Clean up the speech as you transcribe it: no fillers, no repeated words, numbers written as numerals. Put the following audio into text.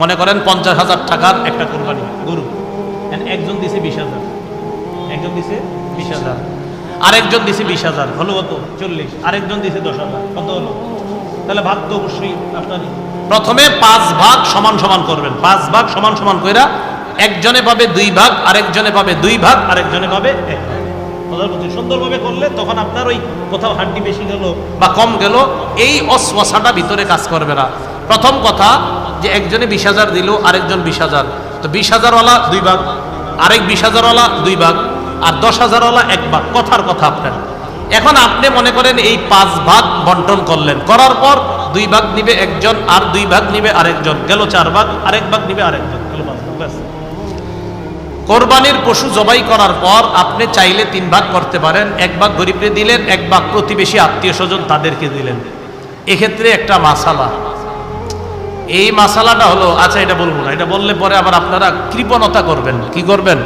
মনে করেন 50,000 টাকার একটা কোরবানি গরু, একজন দিছে 20,000, একজন দিছে 20,000, আরেকজন দিছে 20,000, হলো কত? 40। আরেকজন দিছে 10,000, কত হলো? তাহলে ভাগ তো অবশ্যই আপনার প্রথমে 5 ভাগ সমান সমান করবেন। 5 ভাগ সমান সমান কইরা একজনে পাবে 2 ভাগ, আরেকজনে পাবে 2 ভাগ, আরেকজনে পাবে 1 ভাগ। সুন্দরভাবে করলে তখন আপনার ওই কোথাও হাড্ডি বেশি গেল বা কম গেল এই অস্বসাটা ভিতরে কাজ করবে না। প্রথম কথা যে একজনে 20,000 দিল, আরেকজন 20,000, তো 20,000 ওয়ালা 2 ভাগ, আরেক 20,000 ওয়ালা 2 ভাগ, আর 10,000 ওয়ালা 1 ভাগ। কথার কথা আপনার। এখন আপনি মনে করেন এই 5 ভাগ বন্টন করলেন, করার পর 2 ভাগ নিবে একজন, আর 2 ভাগ নিবে আরেকজন, গেল 4 ভাগ, আরেক ভাগ নিবে আরেকজন, গেল 5 ভাগ। ব্যাস। কোরবানির পশু জবাই করার পর আপনি চাইলে 3 ভাগ করতে পারেন। 1 ভাগ গরিবকে দিলেন, 1 ভাগ প্রতিবেশী আত্মীয় স্বজন তাদেরকে দিলেন। এক্ষেত্রে একটা মাসালা, এই মাসালাটা হলো, আচ্ছা এটা বলবো না, এটা বললে পরে আবার আপনারা কৃপণতা করবেন। কি করবেন?